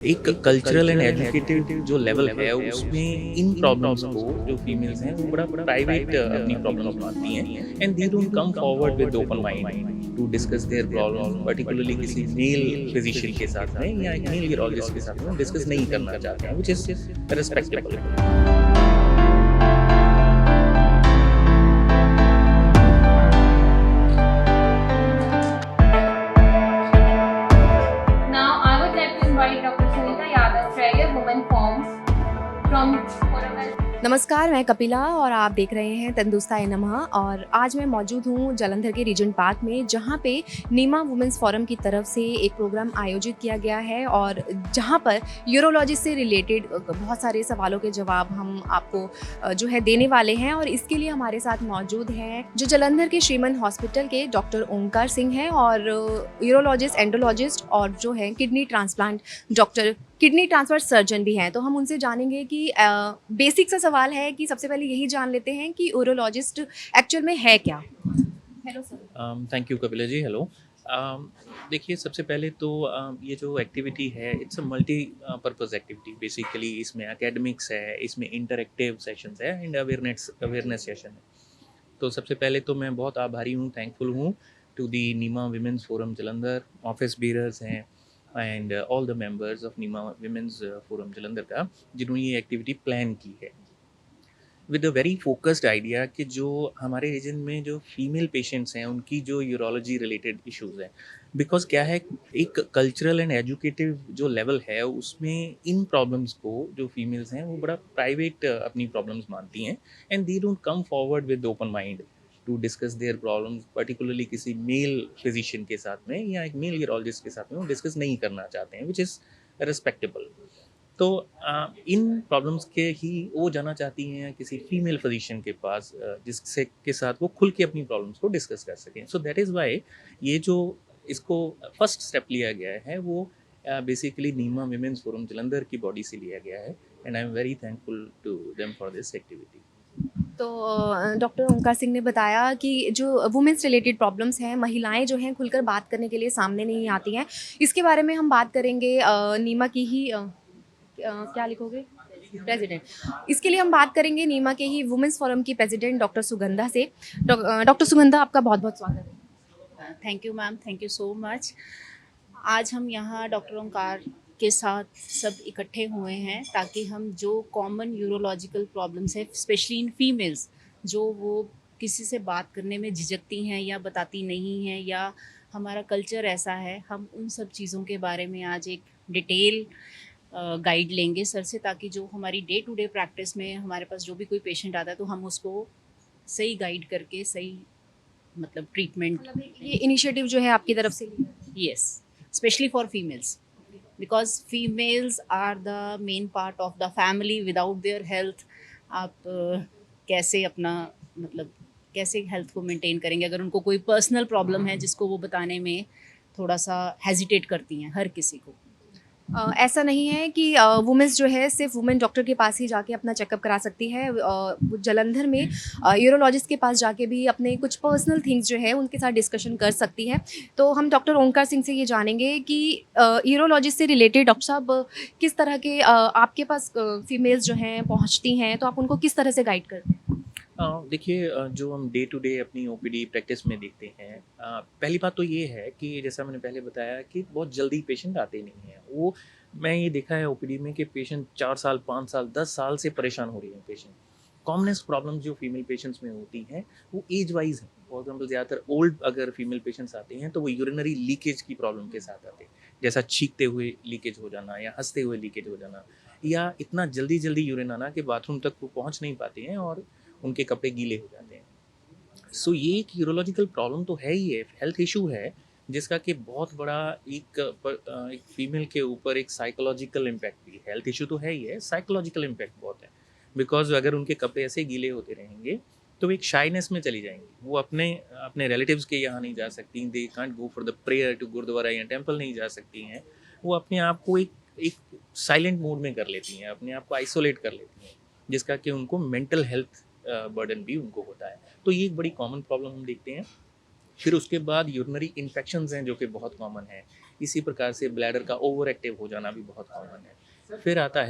एक cultural and educated जो level है उसमें इन प्रॉब्लम्स को जो फीमेल्स हैं वो बड़ा प्राइवेट अपनी प्रॉब्लम्स मानती हैं and they don't come forward with open mind to discuss their problems particularly किसी मेल फिजिशियन के साथ में या एक मेल यूरोलॉजिस्ट के साथ में डिस्कस नहीं करना चाहते हैं which is respectable. Now, I would like to invite Dr. Sunita Yadav, Chair, Women Forms from Koramel. नमस्कार, मैं कपिला और आप देख रहे हैं तंदुरुस्ताय नमः। और आज मैं मौजूद हूँ जालंधर के रीजन पार्क में, जहाँ पे नीमा वुमेंस फोरम की तरफ से एक प्रोग्राम आयोजित किया गया है और जहाँ पर यूरोलॉजी से रिलेटेड बहुत सारे सवालों के जवाब हम आपको जो है देने वाले हैं। और इसके लिए हमारे साथ मौजूद हैं जो जालंधर के श्रीमन हॉस्पिटल के डॉक्टर ओंकार सिंह हैं और यूरोलॉजिस्ट, एंडोलॉजिस्ट और जो है kidney transplant doctor, kidney transfer surgeon भी हैं। तो हम उनसे जानेंगे कि बेसिक सा सवाल है कि सबसे पहले यही जान लेते हैं कि यूरोलॉजिस्ट एक्चुअल में है क्या। Hello sir. Thank you Kapila ji. Hello. देखिए, सबसे पहले तो ये जो एक्टिविटी है it's a multi purpose activity. Basically इसमें एकेडमिक्स है, इसमें इंटरेक्टिव सेशंस है एंड अवेयरनेस सेशन है। तो सबसे पहले तो मैं बहुत आभारी हूँ, थैंकफुल हूँ to the NIMA women's forum Jalandhar, office bearers हैं and all the members of NIMA women's forum Jalandhar का, जिन्होंने ये एक्टिविटी प्लान की है with a very focused idea कि जो हमारे रीजन में जो फीमेल पेशेंट्स हैं उनकी जो यूरोलॉजी रिलेटेड इश्यूज हैं। बिकॉज क्या है, एक कल्चरल एंड एजुकेटिव जो लेवल है उसमें इन प्रॉब्लम्स को जो फीमेल्स हैं वो बड़ा प्राइवेट अपनी प्रॉब्लम्स मानती हैं and they don't come forward with open mind to discuss their problems particularly किसी मेल फिजिशियन के साथ में या एक मेल यूरोलॉजिस्ट के साथ में वो डिस्कस नहीं करना चाहते हैं विच इज़ रेस्पेक्टेबल। तो इन प्रॉब्लम्स के ही वो जाना चाहती हैं किसी फीमेल फिजिशियन के पास जिससे के साथ वो खुल के अपनी प्रॉब्लम्स को डिस्कस कर सकें। सो दैट इज़ वाई ये जो इसको फर्स्ट स्टेप लिया गया है वो basically NIMA women's forum Jalandhar की बॉडी से लिया गया है and I am very thankful to them for this activity. तो डॉक्टर ओंकार सिंह ने बताया कि जो वुमेन्स रिलेटेड प्रॉब्लम्स हैं, महिलाएं जो हैं खुलकर बात करने के लिए सामने नहीं आती हैं। इसके बारे में हम बात करेंगे नीमा की ही क्या लिखोगे, प्रेसिडेंट। इसके लिए हम बात करेंगे नीमा के ही वुमेन्स फोरम की प्रेसिडेंट डॉक्टर सुगंधा से। डॉक्टर सुगंधा, आपका बहुत बहुत स्वागत है। Thank you ma'am, thank you so much. आज हम यहाँ डॉक्टर ओंकार के साथ सब इकट्ठे हुए हैं ताकि हम जो कॉमन यूरोलॉजिकल प्रॉब्लम्स है, स्पेशली इन फीमेल्स, जो वो किसी से बात करने में झिझकती हैं या बताती नहीं हैं या हमारा कल्चर ऐसा है, हम उन सब चीज़ों के बारे में आज एक डिटेल गाइड लेंगे सर से, ताकि जो हमारी डे टू डे प्रैक्टिस में हमारे पास जो भी कोई पेशेंट आता है तो हम उसको सही गाइड करके सही मतलब ट्रीटमेंट। ये इनिशिएटिव जो है आपकी तरफ से लिया है? Yes, especially for females, because females are the main part of the family. Without their health, आप कैसे अपना मतलब कैसे हेल्थ को मेंटेन करेंगे अगर उनको कोई पर्सनल प्रॉब्लम है जिसको वो बताने में थोड़ा सा हेजिटेट करती हैं हर किसी को। ऐसा नहीं है कि वुमेन्स जो है सिर्फ वुमेन डॉक्टर के पास ही जाके अपना चेकअप करा सकती है। वो जालंधर में यूरोलॉजिस्ट के पास जाके भी अपने कुछ पर्सनल थिंग्स जो है उनके साथ डिस्कशन कर सकती है। तो हम डॉक्टर ओंकार सिंह से ये जानेंगे कि यूरोलॉजिस्ट से रिलेटेड डॉक्टर साहब किस तरह के आपके पास फीमेल्स जो हैं पहुंचती हैं, तो आप उनको किस तरह से गाइड करते हैं? देखिए, जो हम डे टू डे अपनी ओपीडी प्रैक्टिस में देखते हैं, पहली बात तो ये है कि जैसा मैंने पहले बताया कि बहुत जल्दी पेशेंट आते नहीं हैं। वो मैं ये देखा है ओपीडी में कि पेशेंट 4 साल, 5 साल, 10 साल से परेशान हो रही हैं पेशेंट। कॉमनेस्ट प्रॉब्लम्स जो फीमेल पेशेंट्स में होती हैं वो एज वाइज हैं। फॉर एग्जाम्पल, ज़्यादातर ओल्ड अगर फीमेल पेशेंट्स आते हैं तो वो यूरिनरी लीकेज की प्रॉब्लम के साथ आते हैं, जैसा छींकते हुए लीकेज हो जाना या हंसते हुए लीकेज हो जाना या इतना जल्दी जल्दी यूरिन आना कि बाथरूम तक वो पहुँच नहीं पाते हैं और उनके कपड़े गीले हो जाते हैं। सो ये एक यूरोलॉजिकल प्रॉब्लम तो है ही है, हेल्थ इशू है, जिसका कि बहुत बड़ा एक फीमेल के ऊपर एक साइकोलॉजिकल इम्पैक्ट भी, हेल्थ इशू तो है ही है, साइकोलॉजिकल इम्पैक्ट बहुत है। बिकॉज अगर उनके कपड़े ऐसे गीले होते रहेंगे तो वो एक शाइनेस में चली जाएंगी। वो अपने अपने रिलेटिव्स के यहाँ नहीं जा सकती, they can't go for the prayer to gurdwara या टेम्पल नहीं जा सकती हैं। वो अपने आप को एक साइलेंट मोड में कर लेती हैं, अपने आप को आइसोलेट कर लेती हैं, जिसका कि उनको मेंटल हेल्थ बर्डन भी उनको होता है। तो ये एक बड़ी कॉमन प्रॉब्लम हम देखते हैं। फिर उसके बाद यूरिनरी इन्फेक्शंस हैं जो कि बहुत कॉमन है। इसी प्रकार से ब्लैडर का ओवर एक्टिव हो जाना भी बहुत कॉमन है। फिर आता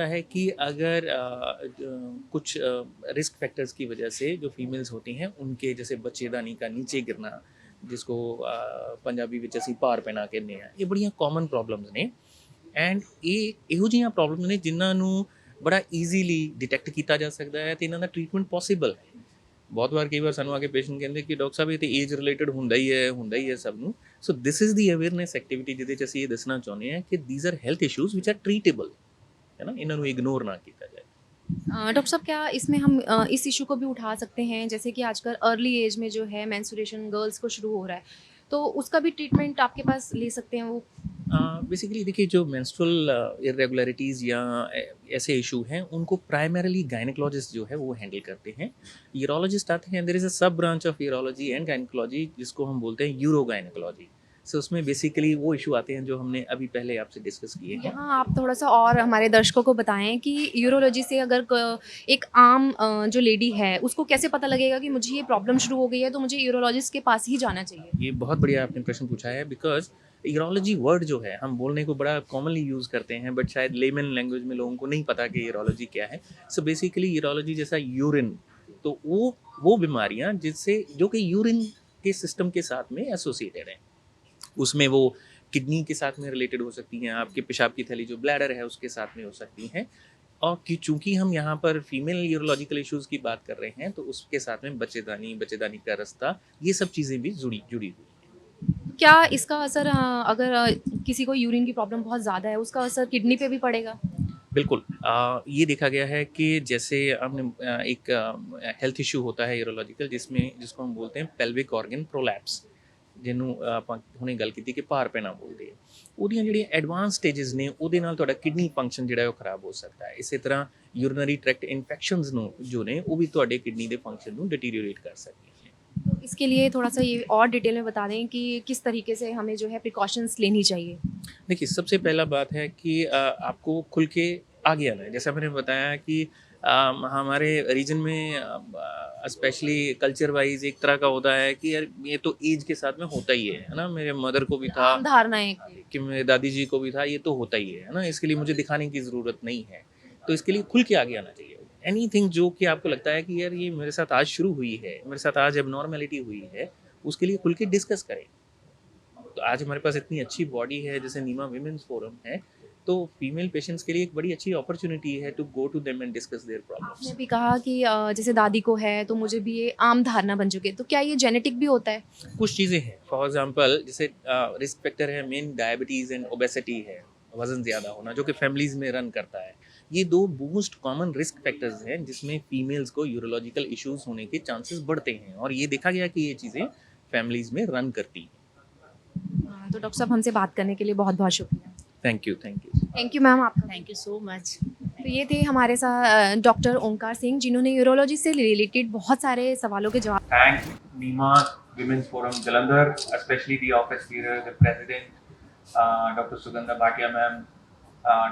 है कि अगर कुछ रिस्क फैक्टर्स की वजह से जो फीमेल्स होती हैं उनके जैसे बच्चेदानी का नीचे गिरना, जिसको पंजाबी विच असीं भार पैना कहते हैं, ये बड़ियां कॉमन प्रॉब्लम्स ने। एंड ये ਇਹੋ ਜਿਹੀਆਂ प्रॉब्लम ने जिन्हां ਨੂੰ बड़ा ईजीली डिटेक्ट किया जा सकता है तो इन्हां दा ट्रीटमेंट पॉसिबल है। बहुत बार कई बार सानू आके पेशेंट कहते कि डॉक्टर साहब ये तो एज रिलेटेड ਹੁੰਦਾ ਹੀ ਹੈ सब ਨੂੰ। So this is the awareness activity ਜਿਹਦੇ 'ਚ ਅਸੀਂ ਇਹ ਦੱਸਣਾ ਚਾਹੁੰਦੇ ਹਾਂ ਕਿ these are health issues which are treatable, है ना, इन्हां ਨੂੰ इग्नोर ना किया जाए। डॉक्टर साहब, क्या इसमें हम इस इशू को भी उठा सकते हैं, जैसे कि आजकल अर्ली एज में जो है मेंस्ट्रुएशन गर्ल्स को शुरू हो रहा है, तो उसका भी ट्रीटमेंट आपके पास ले सकते हैं वो? बेसिकली देखिए, जो मेंस्ट्रुअल इरेगुलरिटीज़ या ऐसे इशू हैं उनको प्राइमरीली गायनेकोलॉजिस्ट जो है वो हैंडल करते हैं। यूरोलॉजिस्ट आते हैं, देयर इज़ अ सब branch of urology and gynaecology जिसको हम बोलते हैं यूरो गायनेकोलॉजी। सो उसमें बेसिकली वो इशू आते हैं जो हमने अभी पहले आपसे डिस्कस किए हैं। यहाँ आप थोड़ा सा और हमारे दर्शकों को बताएं कि यूरोलॉजी से अगर एक आम जो लेडी है उसको कैसे पता लगेगा कि मुझे ये प्रॉब्लम शुरू हो गई है तो मुझे यूरोलॉजिस्ट के पास ही जाना चाहिए? ये बहुत बढ़िया आपने प्रश्न पूछा है, बिकॉज यूरोलॉजी वर्ड जो है हम बोलने को बड़ा कॉमनली यूज़ करते हैं, बट शायद लेमन लैंग्वेज में लोगों को नहीं पता कि यूरोलॉजी क्या है। सो बेसिकली यूरोलॉजी जैसा यूरिन, तो वो बीमारियां जिससे जो कि यूरिन के सिस्टम के साथ में एसोसिएटेड हैं, उसमें वो किडनी के साथ में रिलेटेड हो सकती हैं, आपके पेशाब की थैली जो ब्लैडर है उसके साथ में हो सकती हैं, और कि चूँकि हम यहाँ पर फीमेल यूरोलॉजिकल इश्यूज़ की बात कर रहे हैं तो उसके साथ में बच्चेदानी का रास्ता, ये सब चीज़ें भी जुड़ी हुई हैं। क्या इसका असर अगर किसी को यूरिन की प्रॉब्लम बहुत ज़्यादा है, उसका असर किडनी पे भी पड़ेगा? बिल्कुल। ये देखा गया है कि जैसे हमने एक हेल्थ इशू होता है यूरोलॉजिकल जिसको हम बोलते हैं पेल्विक ऑर्गन प्रोलैप्स, ਜਿਹਨੂੰ ਆਪਾਂ ਹੁਣੇ ਗੱਲ ਕੀਤੀ ਕਿ ਭਾਰ ਪੈਣਾ ਬੋਲਦੇ ਆ, ਉਹਦੀਆਂ ਜਿਹੜੀਆਂ ਐਡਵਾਂਸ ਸਟੇजेस ਨੇ ਉਹਦੇ ਨਾਲ ਤੁਹਾਡਾ ਕਿਡਨੀ ਫੰਕਸ਼ਨ ਜਿਹੜਾ ਉਹ ਖਰਾਬ ਹੋ ਸਕਦਾ ਹੈ। ਇਸੇ ਤਰ੍ਹਾਂ ਯੂਰਿਨਰੀ ਟ੍ਰੈਕਟ ਇਨਫੈਕਸ਼ਨਸ ਨੂੰ ਜੋ ਨੇ ਉਹ ਵੀ ਤੁਹਾਡੇ ਕਿਡਨੀ ਦੇ ਫੰਕਸ਼ਨ ਨੂੰ ਡਿਟੀਰੀਓरेट कर सकती हैं। तो इसके लिए थोड़ा सा ये और डिटेल में बता दें कि किस तरीके से हमें जो है प्रिकॉशंस लेनी चाहिए। देखिए, सबसे पहला बात है कि आपको खुल के आगे आना है। जैसा मैंने बताया कि हमारे रीजन में स्पेशली कल्चर वाइज एक तरह का होता है कि यार ये तो एज के साथ में होता ही है ना, मेरे मदर को भी था, आम धारणा है कि मेरे दादी जी को भी था, ये तो होता ही है ना, इसके लिए मुझे दिखाने की ज़रूरत नहीं है। तो इसके लिए खुल के आगे आना चाहिए। एनीथिंग जो कि आपको लगता है कि यार ये मेरे साथ आज शुरू हुई है, मेरे साथ आज एबनॉर्मेलिटी हुई है, उसके लिए खुल के डिस्कस करें। तो आज हमारे पास इतनी अच्छी बॉडी है जैसे नीमा विमेंस फोरम है, तो फीमेल पेशेंट्स के लिए एक बड़ी अच्छी अपॉर्चुनिटी है to go to them and discuss their problems. आपने भी कहा कि जैसे दादी को है तो मुझे भी ये आम धारणा बन चुकी है, तो क्या ये जेनेटिक भी होता है? कुछ चीज़ें हैं, फॉर एग्जांपल जैसे रिस्क फैक्टर है, मेन डायबिटीज़ एंड ओबेसिटी है, वज़न ज़्यादा होना जो कि फैमिलीज़ में रन करता है। ये दो मोस्ट कॉमन रिस्क फैक्टर्स हैं जिसमें फीमेल्स को यूरोलॉजिकल इश्यूज़ होने के चांसेस बढ़ते हैं, और ये देखा गया कि ये चीज़ें फैमिलीज़ में रन करती हैं। तो डॉक्टर साहब, हमसे बात करने के लिए बहुत बहुत शुक्रिया। Thank you. Thank you ma'am आपका। Thank you so much. तो ये थे हमारे साथ डॉक्टर ओंकार सिंह, जिन्होंने यूरोलॉजी से रिलेटेड बहुत सारे सवालों के जवाब। Thank NEMA Women's Forum Jalandhar, especially the office leader, the president, Dr. Sugandha Bhatia ma'am,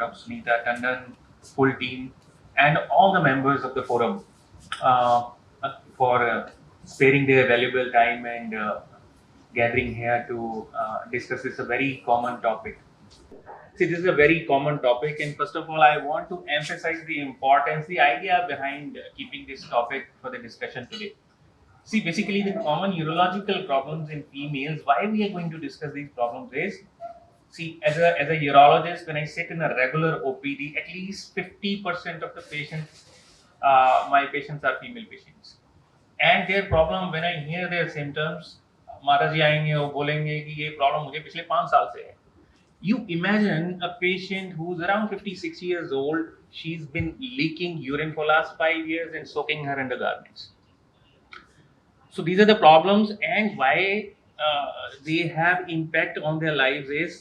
Dr. Sunita Tandon, full team, and all the members of the forum for sparing their valuable time and gathering here to discuss this a very common topic. See, this is a very common topic, and first of all, I want to emphasize the importance, the idea behind keeping this topic for the discussion today. See, basically, the common urological problems in females, why we are going to discuss these problems is, see, as a urologist, when I sit in a regular OPD, at least 50% of the patients, my patients are female patients. And their problem, when I hear their symptoms, माता जी आएंगे वो बोलेंगे कि ये problem मुझे पिछले 5 साल से है। You imagine a patient who's around 56 years old, she's been leaking urine for last 5 years and soaking her undergarments. So these are the problems, and why they have impact on their lives is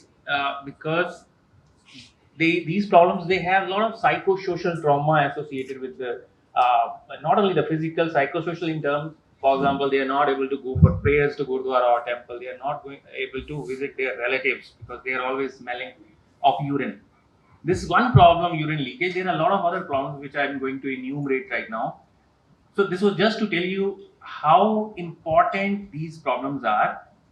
because these problems, they have a lot of psychosocial trauma associated with the not only the physical, psychosocial in terms. For example, they are not able to go for prayers to Gurdwara or temple. They are not able to visit their relatives because they are always smelling of urine. This is one problem, urine leakage. There are a lot of other problems which I am going to enumerate right now. So this was just to tell you how important these problems are,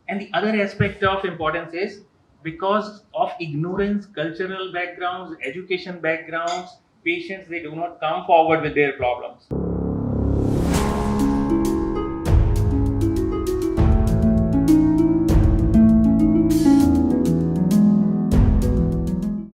And the other aspect of importance is because of ignorance, cultural backgrounds, education backgrounds, patients they do not come forward with their problems.